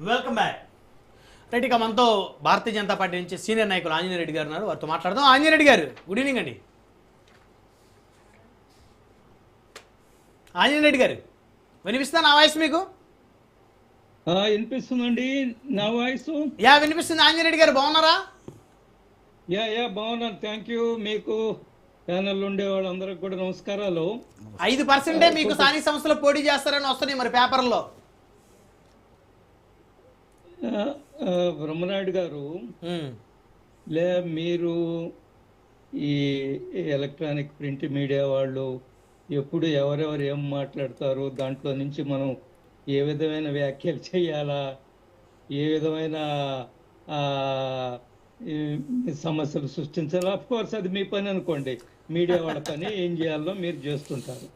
Welcome back. Right, ఇక మనతో Bharatiya Janata party నుంచి సీనియర్ నాయకులు ఆంజనేయ రెడ్డి గారు ఉన్నారు, వారితో మాట్లాడదాం. ఆంజనేయ రెడ్డి గారు, గుడ్ ఈవినింగ్ అండి. ఆంజనేయ రెడ్డి గారు, వినిపిస్తుందా నా వాయిస్ మీకు? వినిపిస్తుందండి నా వాయిస్. యా వినిపిస్తుంది. ఆంజనేయ రెడ్డి గారు బాగున్నారా? యా బాగున్నాను, థ్యాంక్ యూ. మీకు ప్యానల్ ఉండే వాళ్ళందరికి కూడా నమస్కారాలు. 5% మీకు స్థానిక సంస్థలు పోటీ చేస్తారని వస్తున్నాయి మరి పేపర్లో. బ్రహ్మనాయుడు గారు, మీరు ఈ ఎలక్ట్రానిక్ ప్రింట్ మీడియా వాళ్ళు ఎప్పుడు ఎవరెవరు ఏం మాట్లాడతారు, దాంట్లో నుంచి మనం ఏ విధమైన వ్యాఖ్యలు చేయాలా, ఏ విధమైన సమస్యలు సృష్టించాలా, అఫ్ కోర్స్ అది మీ పని అనుకోండి, మీడియా వాళ్ళ పని, ఏం చేయాలో మీరు చేస్తుంటారు.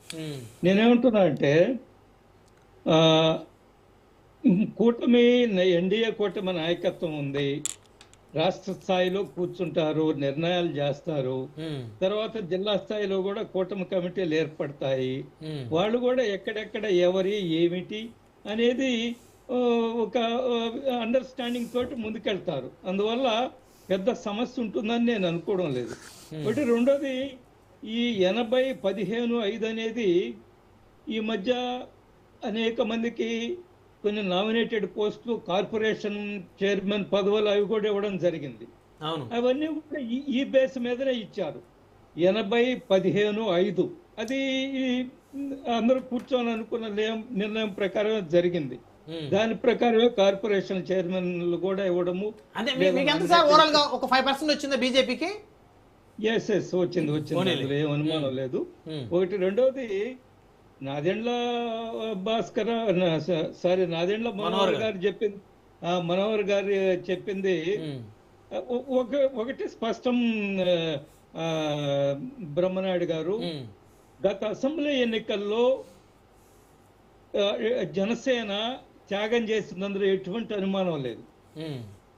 నేనేమంటున్నా అంటే కూటమి, ఎన్డీఏ కూటమి నాయకత్వం ఉంది, రాష్ట్ర స్థాయిలో కూర్చుంటారు, నిర్ణయాలు చేస్తారు, తర్వాత జిల్లా స్థాయిలో కూడా కూటమి కమిటీలు ఏర్పడతాయి. వాళ్ళు కూడా ఎక్కడెక్కడ ఎవరి ఏమిటి అనేది ఒక అండర్స్టాండింగ్ తోటి ముందుకెళ్తారు. అందువల్ల పెద్ద సమస్య ఉంటుందని నేను అనుకోవడం లేదు. ఒకటి. రెండోది, ఈ 80-15-5 అనేది ఈ మధ్య అనేక మందికి కొన్ని నామినేటెడ్ పోస్టులు, కార్పొరేషన్ చైర్మన్ పదవులు అవి కూడా ఇవ్వడం జరిగింది. అవన్నీ కూడా ఈ బేస్ మీదనే ఇచ్చారు. 80-15-5 అది అందరూ కూర్చొని అనుకున్న నిర్ణయం ప్రకారమే జరిగింది. దాని ప్రకారమే కార్పొరేషన్ చైర్మన్లు కూడా ఇవ్వడము. ఒక 5% వచ్చిందా బీజేపీకి? ఎస్ వచ్చింది, ఏం అనుమానం లేదు. ఒకటి. రెండవది, నాదెండ్ల భాస్కర్ నాదెండ్ల మనోహర్ గారు చెప్పింది, మనోహర్ గారు చెప్పింది ఒకటి స్పష్టం. బ్రహ్మనాయుడు గారు, గత అసెంబ్లీ ఎన్నికల్లో జనసేన త్యాగం చేసినందులో ఎటువంటి అనుమానం లేదు.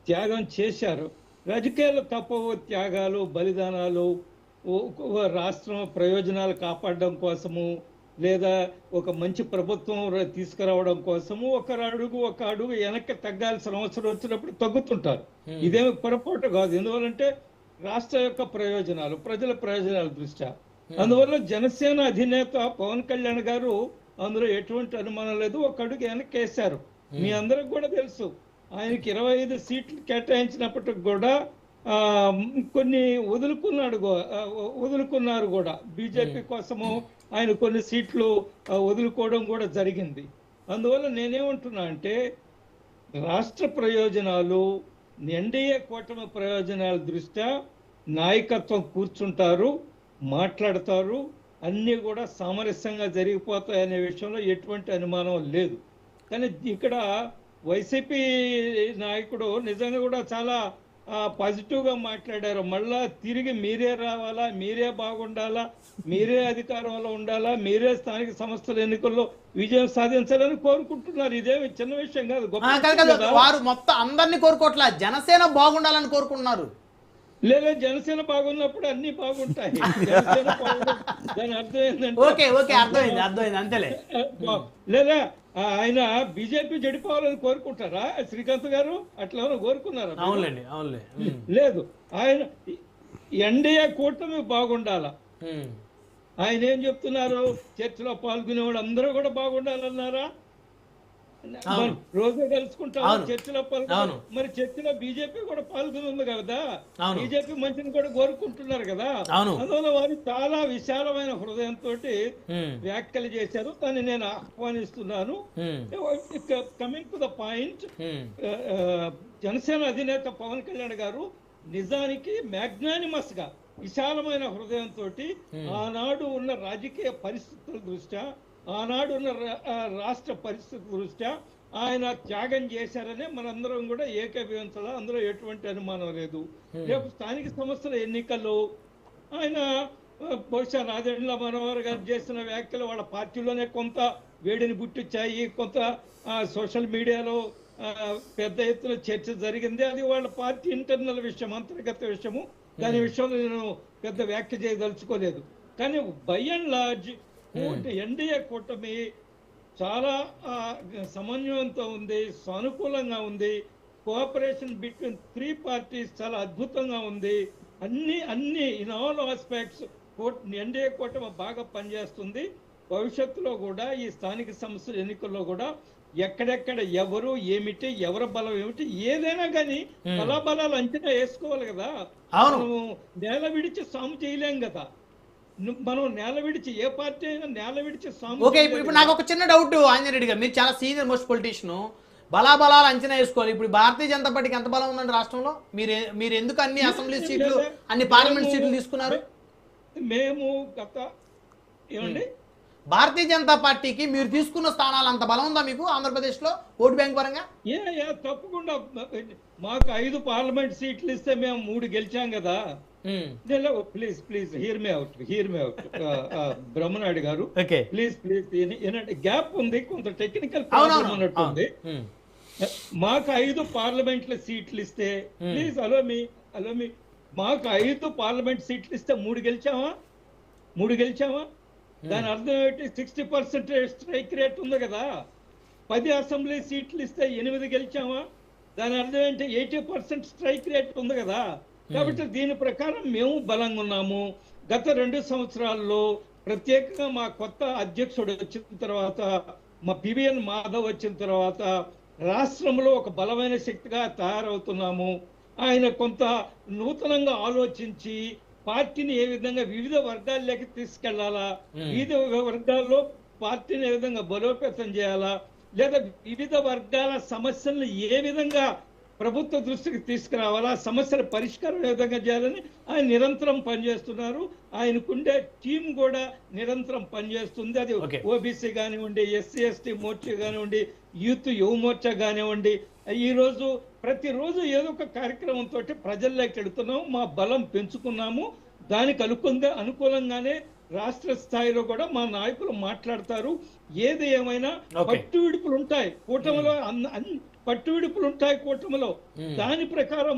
త్యాగం చేశారు. రాజకీయాలు తప్పవు, త్యాగాలు, బలిదానాలు, రాష్ట్రం ప్రయోజనాలు కాపాడడం కోసము, లేదా ఒక మంచి ప్రభుత్వం తీసుకురావడం కోసము ఒక అడుగు వెనక్కి తగ్గాల్సిన అవసరం వచ్చినప్పుడు తగ్గుతుంటారు. ఇదేమి పొరపాటు కాదు. ఎందువల్లంటే రాష్ట్ర యొక్క ప్రయోజనాలు, ప్రజల ప్రయోజనాల దృష్ట్యా. అందువల్ల జనసేన అధినేత పవన్ కళ్యాణ్ గారు అందులో ఎటువంటి అనుమానం లేదు, ఒక అడుగు వెనక్కి వేశారు. మీ అందరికి కూడా తెలుసు, ఆయనకి 25 సీట్లు కేటాయించినప్పటికి కూడా కొన్ని వదులుకున్నారు కూడా. బీజేపీ కోసము ఆయన కొన్ని సీట్లు వదులుకోవడం కూడా జరిగింది. అందువల్ల నేనేమంటున్నా అంటే రాష్ట్ర ప్రయోజనాలు, ఎన్డీఏ కూటమి ప్రయోజనాల దృష్ట్యా నాయకత్వం కూర్చుంటారు, మాట్లాడతారు, అన్నీ కూడా సామరస్యంగా జరిగిపోతాయనే విషయంలో ఎటువంటి అనుమానం లేదు. కానీ ఇక్కడ వైసీపీ నాయకుడు నిజంగా కూడా చాలా పాజిటివ్గా మాట్లాడారు. మళ్ళా తిరిగి మీరే రావాలా, మీరే బాగుండాలా, మీరే అధికారంలో ఉండాలా, మీరే స్థానిక సంస్థల ఎన్నికల్లో విజయం సాధించాలని కోరుకుంటున్నారు. ఇదేమి చిన్న విషయం కాదు. వారు మొత్తం అందరినీ కోరుకోవట్లా, జనసేన బాగుండాలని కోరుకుంటున్నారు. లేదా జనసేన బాగున్నప్పుడు అన్ని బాగుంటాయి. దాని అర్థం ఏంటంటే, లేదా ఆయన బీజేపీ చెడిపోవాలని కోరుకుంటారా శ్రీకాంత్ గారు? అట్లా కోరుకున్నారా? లేదు. ఆయన ఎన్డీఏ కూటమి బాగుండాల. ఆయన ఏం చెప్తున్నారు? చర్చలో పాల్గొనేవాడు అందరూ కూడా బాగుండాలన్నారా? రోజే కలుసుకుంటాం చర్చలో పాల్గొన. మరి చర్చలో బీజేపీ కూడా పాల్గొని ఉంది కదా, బీజేపీ మంచిని కూడా కోరుకుంటున్నారు కదా. అందువల్ల వారు చాలా విశాలమైన హృదయంతో వ్యాఖ్యలు చేశారు. దాన్ని నేను ఆహ్వానిస్తున్నాను. Coming to the point, Janasena అధినేత పవన్ కళ్యాణ్ గారు నిజానికి మ్యాగ్నానిమస్ గా, విశాలమైన హృదయంతో ఆనాడు ఉన్న రాజకీయ పరిస్థితుల దృష్ట్యా, ఆనాడు ఉన్న రాష్ట్ర పరిస్థితి దృష్ట్యా ఆయన త్యాగం చేశారనే మనందరం కూడా ఏకీభవించాలా, అందులో ఎటువంటి అనుమానం లేదు. రేపు స్థానిక సంస్థల ఎన్నికల్లో ఆయన బహుశా నాదెండ్ల మనోహర్ గారు చేసిన వ్యాఖ్యలు వాళ్ళ పార్టీలోనే కొంత వేడిని పుట్టించాయి. కొంత సోషల్ మీడియాలో పెద్ద ఎత్తున చర్చ జరిగింది. అది వాళ్ళ పార్టీ ఇంటర్నల్ విషయం, అంతర్గత విషయము. దాని విషయంలో నేను పెద్ద వ్యాఖ్య చేయదలుచుకోలేదు. కానీ బై అండ్ లార్జ్ ఎన్డీఏ కూటమి చాలా సమన్వయంతో ఉంది, సానుకూలంగా ఉంది. కోఆపరేషన్ బిట్వీన్ 3 పార్టీస్ చాలా అద్భుతంగా ఉంది. అన్ని ఇన్ ఆల్ ఆస్పెక్ట్స్ ఎన్డీఏ కూటమి బాగా పనిచేస్తుంది. భవిష్యత్తులో కూడా ఈ స్థానిక సంస్థల ఎన్నికల్లో కూడా ఎక్కడెక్కడ ఎవరు ఏమిటి, ఎవరి బలం ఏమిటి, ఏదైనా కానీ బలాబలాలు అంచనా వేసుకోవాలి కదా. మనము నేల విడిచి సాము చేయలేం కదా. మనం నేల విడిచి ఏ పార్టీ అయినా నేల విడిచి సాము. ఓకే, ఇప్పుడు నాకు ఒక చిన్న డౌట్ ఆంజనేయుడు గారు, మీరు చాలా సీనియర్ మోస్ట్ పొలిటీషియన్, బలాబలాలు అంచనా వేసుకోవాలి. ఇప్పుడు భారతీయ జనతా పార్టీకి ఎంత బలం ఉందండి రాష్ట్రంలో? మీరు ఎందుకు అన్ని అసెంబ్లీ సీట్లు, అన్ని పార్లమెంట్ సీట్లు తీసుకున్నారు? మేము ఏమండి, భారతీయ జనతా పార్టీకి మీరు తీసుకున్న స్థానాలు అంత బలం ఉందా మీకు ఆంధ్రప్రదేశ్ లో ఓటు బ్యాంక్ పరంగా? తప్పకుండా. మాకు 5 పార్లమెంట్ సీట్లు ఇస్తే మేము 3 గెలిచాం కదా. Please here me out Brahmanaidu గారు, ప్లీజ్ ఏంటంటే గ్యాప్ ఉంది, కొంత టెక్నికల్ ప్రాబ్లం ఉన్నట్టుంది. మాకు 5 పార్లమెంట్ల సీట్లు ఇస్తే, ప్లీజ్ అలో మీ మాకు 5 పార్లమెంట్ సీట్లు ఇస్తే 3 గెలిచామా? దాని అర్థం ఏంటి? 60% స్ట్రైక్ రేట్ ఉంది కదా. 10 అసెంబ్లీ సీట్లు ఇస్తే 8 గెలిచామా? దాని అర్థం ఏంటి? 80% స్ట్రైక్ రేట్ ఉంది కదా. కాబట్టి దీని ప్రకారం మేము బలంగా ఉన్నాము. గత 2 సంవత్సరాల్లో ప్రత్యేకంగా మా కొత్త అధ్యక్షుడు వచ్చిన తర్వాత, మా పివిఎన్ మాధవ్ వచ్చిన తర్వాత రాష్ట్రంలో ఒక బలమైన శక్తిగా తయారవుతున్నాము. ఆయన కొంత నూతనంగా ఆలోచించి పార్టీని ఏ విధంగా వివిధ వర్గాల్లోకి తీసుకెళ్లాలా, వివిధ వర్గాల్లో పార్టీని ఏ విధంగా బలోపేతం చేయాలా, లేదా వివిధ వర్గాల సమస్యలను ఏ విధంగా ప్రభుత్వ దృష్టికి తీసుకురావాలా, సమస్యల పరిష్కారం ఏ విధంగా చేయాలని ఆయన నిరంతరం పనిచేస్తున్నారు. ఆయనకుండే టీం కూడా నిరంతరం పనిచేస్తుంది. అది ఓబీసీ కానివ్వండి, ఎస్సీ ఎస్టీ మోర్చా కానివ్వండి, యూత్ యువ మోర్చా కానివ్వండి. ఈరోజు ప్రతిరోజు ఏదో ఒక కార్యక్రమంతో ప్రజల్లోకి వెళుతున్నాము, మా బలం పెంచుకున్నాము. దానికి అనుకూలంగానే రాష్ట్ర స్థాయిలో కూడా మా నాయకులు మాట్లాడతారు. ఏది ఏమైనా పట్టు విడుపులు ఉంటాయి కూటమిలో, పట్టు విడుపులు ఉంటాయి కూటమిలో. దాని ప్రకారం